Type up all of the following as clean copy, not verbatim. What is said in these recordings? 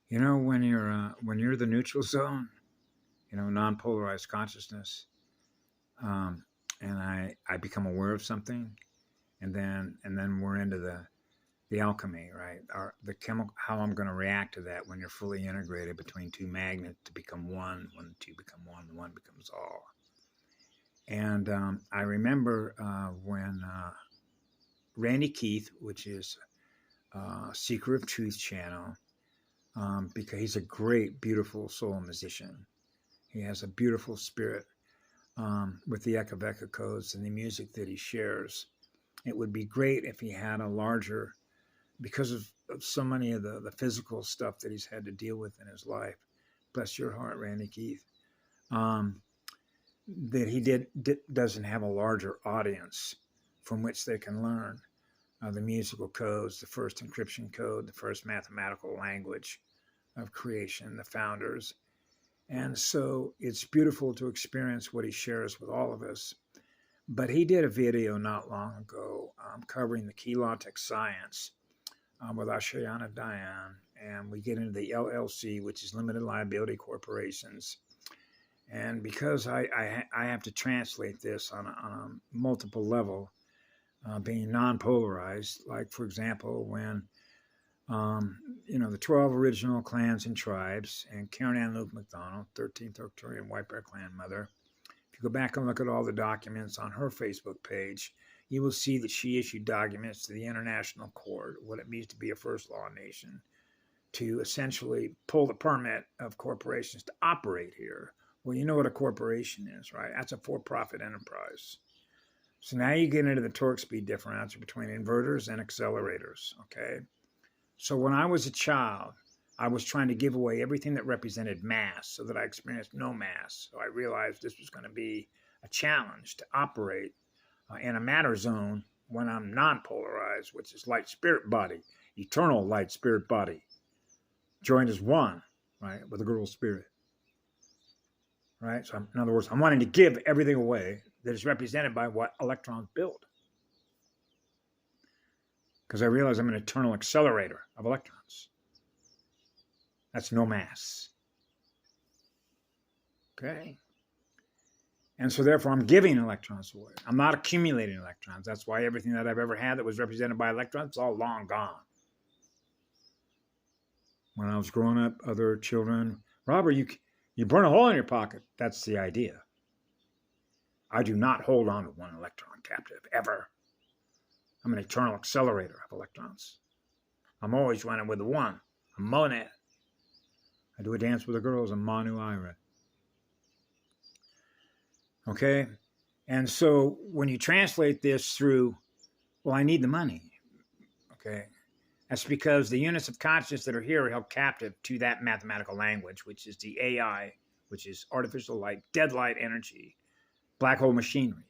You know, when you're the neutral zone, you know, non-polarized consciousness, um, and I become aware of something, and then we're into the alchemy, right? Or the chemical, how I'm going to react to that when you're fully integrated between two magnets to become one. When the two become one, the one becomes all. And I remember when Randy Keith, which is Seeker of Truth channel, because he's a great, beautiful soul musician. He has a beautiful spirit with the Eka codes and the music that he shares. It would be great if he had a larger, because of so many of the physical stuff that he's had to deal with in his life. Bless your heart, Randy Keith. That he doesn't have a larger audience from which they can learn the musical codes, the first encryption code, the first mathematical language of creation, the founders. And so it's beautiful to experience what he shares with all of us. But he did a video not long ago covering the Keylotech science with Ashayana Diane. And we get into the LLC, which is limited liability corporations. And because I have to translate this on a multiple level, being non-polarized, like, for example, when the 12 original clans and tribes, and Karen Ann Luke McDonald, 13th Arcturian White Bear Clan mother. If you go back and look at all the documents on her Facebook page, you will see that she issued documents to the International Court, what it means to be a first law nation, to essentially pull the permit of corporations to operate here. Well, you know what a corporation is, right? That's a for-profit enterprise. So now you get into the torque speed differential between inverters and accelerators, okay? So when I was a child, I was trying to give away everything that represented mass so that I experienced no mass. So I realized this was going to be a challenge to operate in a matter zone when I'm non-polarized, which is light spirit body, eternal light spirit body, joined as one, right, with a girl spirit. Right? So in other words, I'm wanting to give everything away that is represented by what electrons build. Because I realize I'm an eternal accelerator of electrons. That's no mass. Okay? And so therefore I'm giving electrons away. I'm not accumulating electrons. That's why everything that I've ever had that was represented by electrons is all long gone. When I was growing up, other children, Robert, you burn a hole in your pocket. That's the idea. I do not hold on to one electron captive, ever. I'm an eternal accelerator of electrons. I'm always running with the one. I'm monad. I do a dance with the girls. I'm Manu Ira. Okay? And so when you translate this through, well, I need the money. Okay? That's because the units of consciousness that are here are held captive to that mathematical language, which is the AI, which is artificial light, dead light energy, black hole machinery.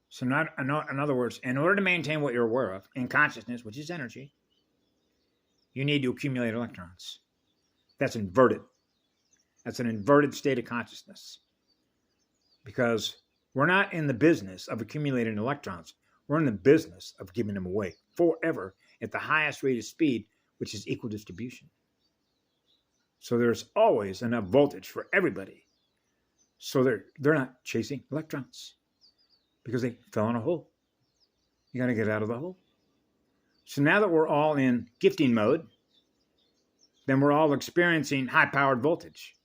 So in other words, in order to maintain what you're aware of in consciousness, which is energy, you need to accumulate electrons. That's inverted. That's an inverted state of consciousness. Because we're not in the business of accumulating electrons. We're in the business of giving them away forever at the highest rate of speed, which is equal distribution. So there's always enough voltage for everybody. So they're not chasing electrons because they fell in a hole. You got to get out of the hole. So now that we're all in gifting mode, then we're all experiencing high-powered voltage.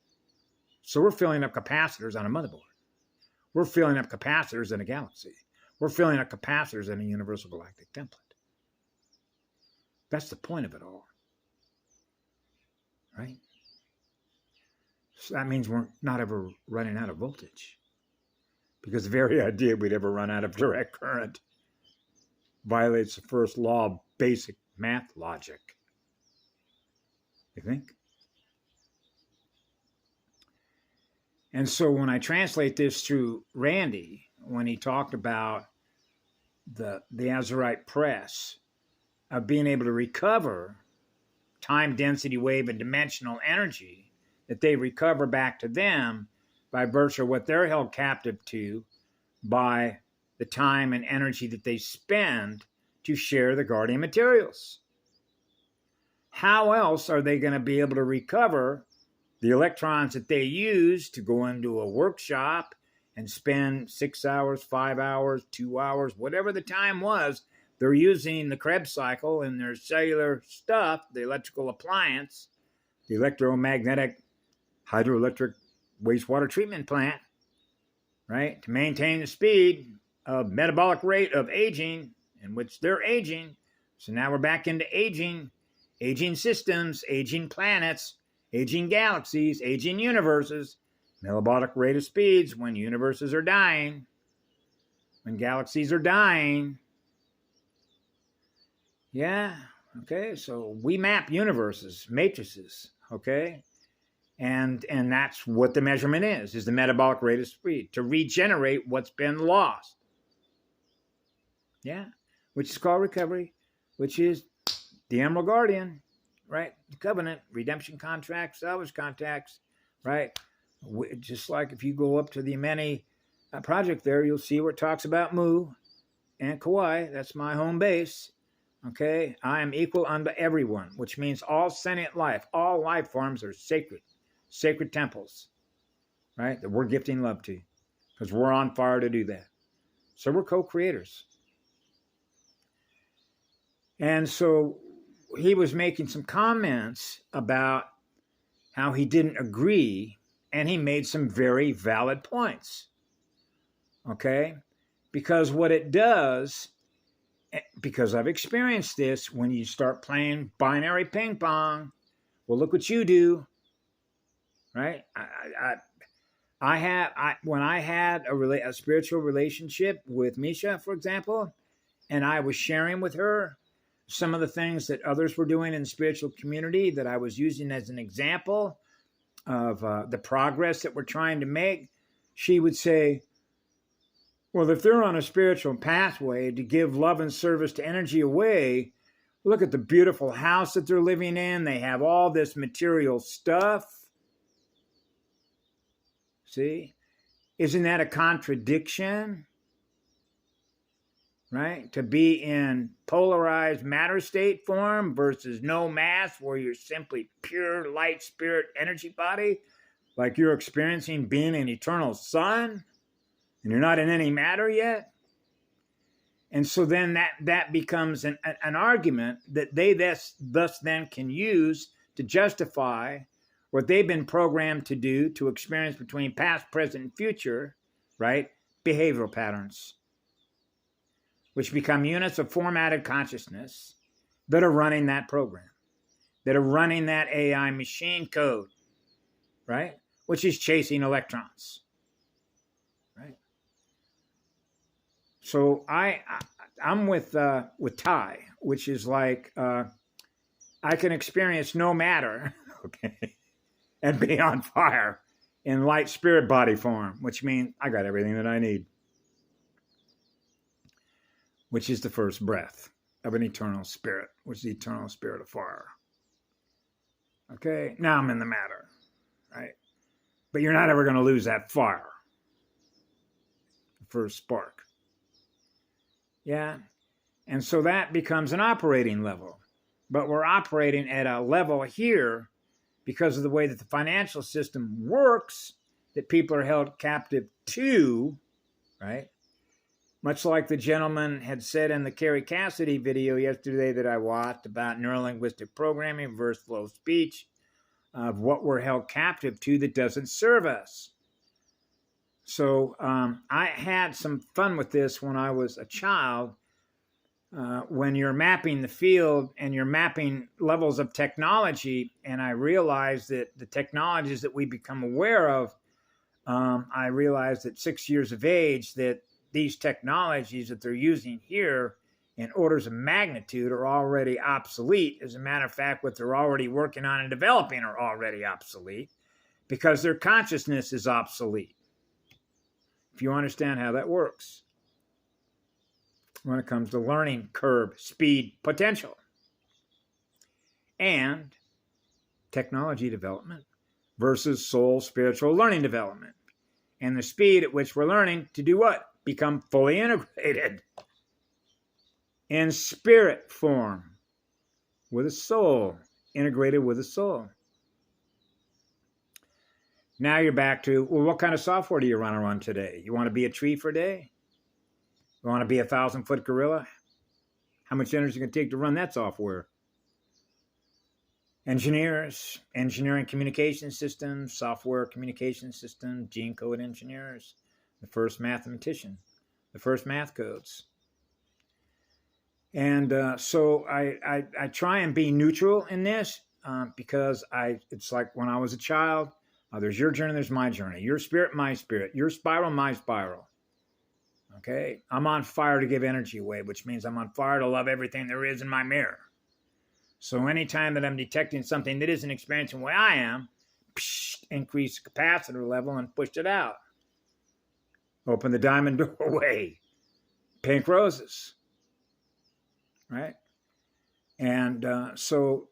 So we're filling up capacitors on a motherboard. We're filling up capacitors in a galaxy. We're filling up capacitors in a universal galactic template. That's the point of it all. Right? So that means we're not ever running out of voltage. Because the very idea we'd ever run out of direct current violates the first law of basic math logic. You think? And so when I translate this through Randy, when he talked about the Azurite press of being able to recover time, density, wave, and dimensional energy that they recover back to them by virtue of what they're held captive to by the time and energy that they spend to share the guardian materials. how else are they going to be able to recover the electrons that they use to go into a workshop and spend 6 hours, 5 hours, 2 hours, whatever the time was? They're using the Krebs cycle in their cellular stuff, the electrical appliance, the electromagnetic hydroelectric wastewater treatment plant, right? To maintain the speed of metabolic rate of aging in which they're aging. So now we're back into aging systems, aging planets, aging galaxies, aging universes, metabolic rate of speeds when universes are dying, when galaxies are dying. Yeah, okay, so we map universes, matrices, okay? And that's what the measurement is the metabolic rate of speed, to regenerate what's been lost. Yeah, which is called recovery, which is the Emerald Guardian, right? The covenant, redemption contracts, salvage contracts, right? Just like if you go up to the Ameni project there, you'll see where it talks about Mu and Kauai. That's my home base. Okay, I am equal unto everyone, which means all sentient life, all life forms are sacred temples, right? That we're gifting love to, because we're on fire to do that. So we're co-creators. And so he was making some comments about how he didn't agree, and he made some very valid points. Okay, because what it does, because I've experienced this, when you start playing binary ping pong, well, look what you do, right? When I had a spiritual relationship with Misha, for example, and I was sharing with her some of the things that others were doing in the spiritual community that I was using as an example of the progress that we're trying to make, she would say, well, if they're on a spiritual pathway to give love and service to energy away, look at the beautiful house that they're living in. They have all this material stuff. See? Isn't that a contradiction? Right? To be in polarized matter state form versus no mass, where you're simply pure light spirit energy body, like you're experiencing being an eternal sun, and you're not in any matter yet. And so then that becomes an argument that they thus then can use to justify what they've been programmed to do, to experience between past, present, and future, right? Behavioral patterns, which become units of formatted consciousness that are running that program, that are running that AI machine code, right? Which is chasing electrons, right? So I'm with Ty, which is like I can experience no matter, okay, and be on fire in light spirit body form, which means I got everything that I need, which is the first breath of an eternal spirit, which is the eternal spirit of fire. Okay, now I'm in the matter, right? But you're not ever going to lose that fire, the first spark. Yeah, and so that becomes an operating level. But we're operating at a level here because of the way that the financial system works, that people are held captive to, right? Much like the gentleman had said in the Carrie Cassidy video yesterday that I watched about neurolinguistic programming, reverse flow speech, of what we're held captive to that doesn't serve us. So I had some fun with this when I was a child. When you're mapping the field and you're mapping levels of technology, and I realized that the technologies that we become aware of, I realized at 6 years of age that these technologies that they're using here in orders of magnitude are already obsolete. As a matter of fact, what they're already working on and developing are already obsolete because their consciousness is obsolete. If you understand how that works when it comes to learning curve, speed, potential, and technology development versus soul spiritual learning development, and the speed at which we're learning to do what? Become fully integrated in spirit form with a soul integrated with the soul. Now you're back to, well, what kind of software do you want to run today? You want to be a tree for a day? You want to be a 1,000-foot gorilla? How much energy is it going to take to run that software? Engineers, engineering communication systems, software communication systems, gene code engineers, the first mathematician, the first math codes. And so I try and be neutral in this because it's like when I was a child, there's your journey, there's my journey, your spirit, my spirit, your spiral, my spiral. Okay, I'm on fire to give energy away, which means I'm on fire to love everything there is in my mirror. So anytime that I'm detecting something that isn't experiencing the way I am, increase the capacitor level and push it out. Open the diamond doorway. Pink roses. Right? And so,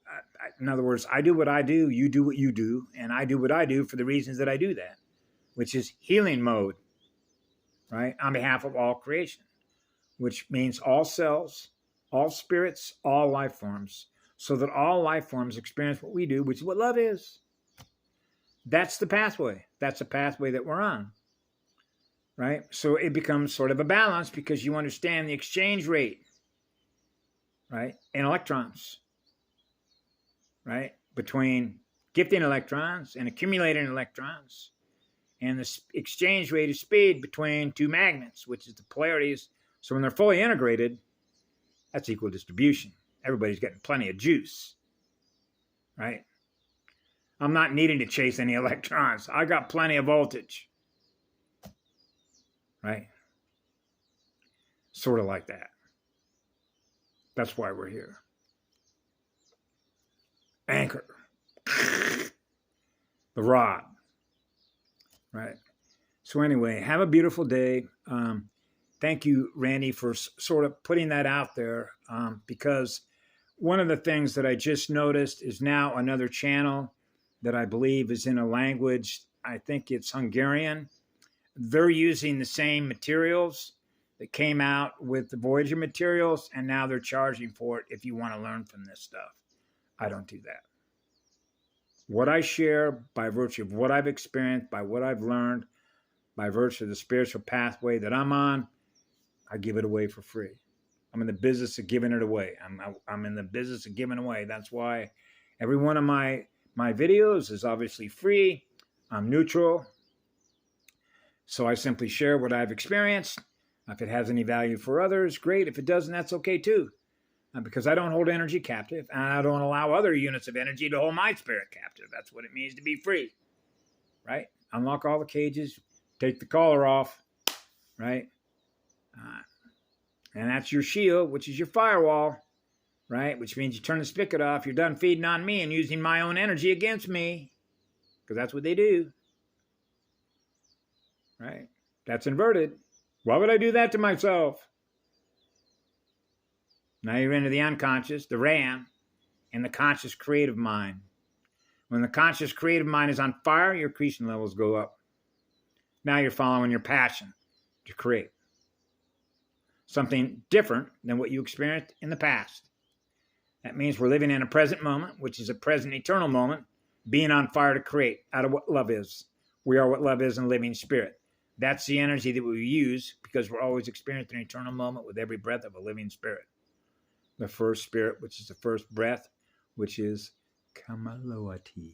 in other words, I do what I do, you do what you do, and I do what I do for the reasons that I do that, which is healing mode, right? On behalf of all creation, which means all cells, all spirits, all life forms, so that all life forms experience what we do, which is what love is. That's the pathway. That's the pathway that we're on, right? So it becomes sort of a balance because you understand the exchange rate, right, in electrons, right, between gifting electrons and accumulating electrons, and the exchange rate of speed between two magnets, which is the polarities. So when they're fully integrated, that's equal distribution. Everybody's getting plenty of juice, right? I'm not needing to chase any electrons. I got plenty of voltage, right? Sort of like that. That's why we're here. Anchor. The rod. Right. So anyway, have a beautiful day. Thank you, Randy, for sort of putting that out there because one of the things that I just noticed is now another channel that I believe is in a language, I think it's Hungarian. They're using the same materials that came out with the Voyager materials, and now they're charging for it if you want to learn from this stuff. I don't do that. What I share by virtue of what I've experienced, by what I've learned, by virtue of the spiritual pathway that I'm on, I give it away for free. I'm in the business of giving it away. I'm in the business of giving away. That's why every one of my videos is obviously free. I'm neutral. So I simply share what I've experienced. If it has any value for others, great. If it doesn't, that's okay too. Because I don't hold energy captive, and I don't allow other units of energy to hold my spirit captive. That's what it means to be free, right? Unlock all the cages, take the collar off, right? And that's your shield, which is your firewall, right? Which means you turn the spigot off. You're done feeding on me and using my own energy against me, because that's what they do, right? That's inverted. Why would I do that to myself? Now you're into the unconscious, the RAM, and the conscious creative mind. When the conscious creative mind is on fire, your accretion levels go up. Now you're following your passion to create something different than what you experienced in the past. That means we're living in a present moment, which is a present eternal moment, being on fire to create out of what love is. We are what love is in living spirit. That's the energy that we use because we're always experiencing an eternal moment with every breath of a living spirit. The first spirit, which is the first breath, which is Kamaloati.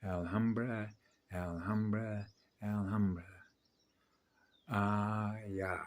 Alhambra, Alhambra, Alhambra. Ah, yeah.